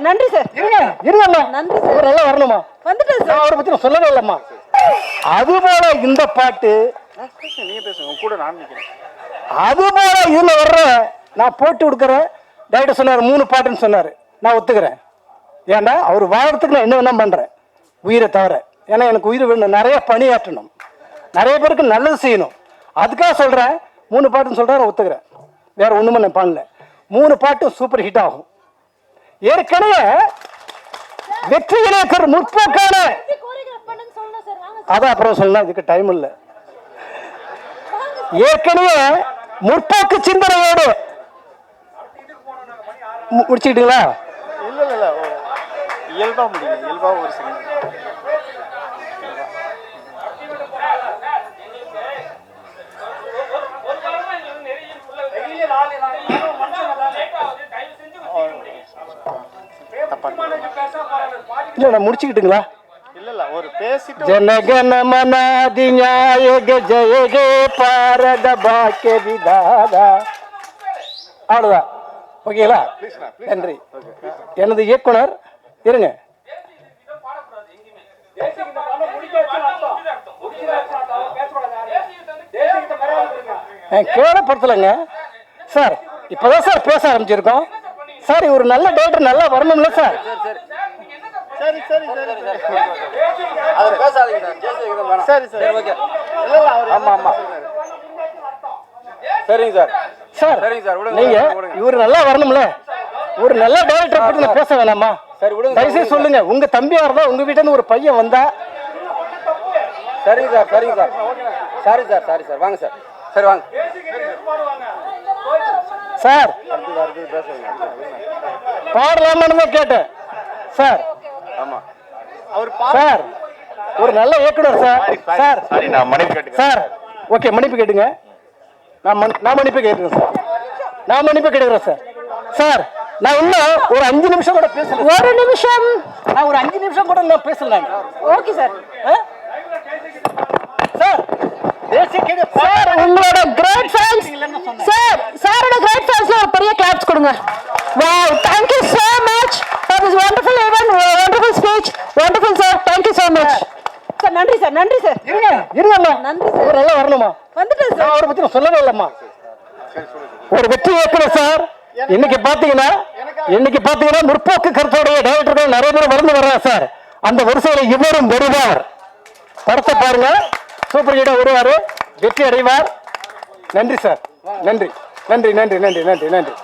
நன்றி சார். இருங்கம்மா. நன்றி சார். ஒரு எல்லாம் வரணுமா? வந்துட்டேன் சார். நான் அவரை பத்தி நான் சொல்லவே இல்லம்மா. அதுபோல இந்த பாட்டு நீங்க பேசுங்க கூட நான் நிக்கிறேன். அதுபோல இதுல வர்ற நான் போட்டு கொடுக்குறேன். டைரக்டர் சொன்னார் 3 பாட்டுன்னு சொன்னார். நான் ஒத்துக்கிறேன். ஏன்னா அவர் வாழறதுக்கு நான் என்ன வேணா பண்றேன் உயிரை தவிர. ஏன்னா எனக்கு உயிர் வேணும், நிறைய பணியாற்றணும், நிறைய பேருக்கு நல்லது செய்யணும். அதுக்காக சொல்றேன் 3 பாட்டுன்னு சொல்றேன், ஒத்துக்கிறேன். வேற ஒண்ணுமே நான் பண்ணல. 3 பாட்டும் சூப்பர் ஹிட் ஆகும். ஏற்கனவே வெற்றி இணையர் முற்போக்கான அதான் அப்புறம் சொல்லலாம், இதுக்கு டைம் இல்லை. ஏற்கனவே முற்போக்கு சிந்தனையோடு முடிச்சுக்கிட்டீங்களா? இல்ல இல்ல இல்ல இயல்பா முடியும். இயல்பா ஒரு செகண்ட். இல்ல நான் முடிச்சுக்கிட்டுங்களா? இல்ல இல்ல ஒரு பேசிட்டு ஜனகன மனாதி ஞாயக ஜெயகே பாரத பாக்கிய விதாதா. அவ்வளவுதான். ஓகேங்களா? நன்றி. எனது இயக்குனர் இருங்க. கேவலப்படுத்தலைங்க சார். இப்பதான் சார் பேச ஆரம்பிச்சிருக்கோம் சார். ஒரு நல்ல டைரக்டர் நல்லா வரணும்ல சார். சரி சரி சரி அது பேசாதீங்க சார். சரி சரி ஓகே. இல்ல இல்ல அவர் ஆமா ஆமா சரிங்க சார். சார் சரிங்க சார் விடுங்க. நீங்க இவரு நல்லா வரணும்ல. ஒரு நல்ல டைரக்டர் பத்தி நான் பேச வேணாமா? சரி விடுங்க. தயவுசெய்து சொல்லுங்க. உங்க தம்பியா இருந்தா உங்க வீட்டுல இருந்து ஒரு பையன் வந்தா. சரிங்க சார் சரிங்க sir. Sorry sir sorry sir. வாங்க சார். சரி வாங்க சார். அடுத்து பேசுங்க. பாடலாமான்னு தான் கேட்டேன் சார். ஆமா அவர் சார் ஒரு நல்ல இயக்குனர் சார். சார் சரி நான் மன்னிப்பு கேட்டுக்கிறேன் சார். ஓகே மன்னிப்பு கேட்டுங்க. நான் மன்னிப்பு கேட்டுக்கிறேன் சார். நான் மன்னிப்பு கேட்டுக்கிறேன் சார். சார் நான் இன்னும் ஒரு 5 நிமிஷம் கூட பேசல. ஒரு நிமிஷம். நான் ஒரு 5 நிமிஷம் கூட நான் பேசல. Okay sir. சார் சார் உங்களோட கிரேட் ஃபேன்ஸ் சார். சாரோட கிரேட் ஃபேன்ஸ்ல ஒரு பெரிய கிளாப்ஸ் கொடுங்க. Wow thank you so much for this wonderful event, wonderful speech, wonderful sir. Thank you so much sir. நன்றி சார். நன்றி சார். இருங்கம்மா. நன்றி சார். ஒரு எல்லாம் வரணுமா? வந்துட்டேன் சார். நான் அவரை பத்தி நான் சொல்லவே இல்லம்மா. ஒரு வெற்றி இயக்குனர் சார். இன்னைக்கு பாத்தீங்கன்னா முற்போக்கு கருத்துடைய டைரக்டர்கள் நிறைய பேர் வளர்ந்து வர்றாங்க சார். அந்த வரிசையில இவரும் வருவார். படத்தை பாருங்க. சூப்பர் ஹீரோ வருவாரு, வெற்றி அடைவார். நன்றி சார். நன்றி நன்றி நன்றி நன்றி நன்றி நன்றி.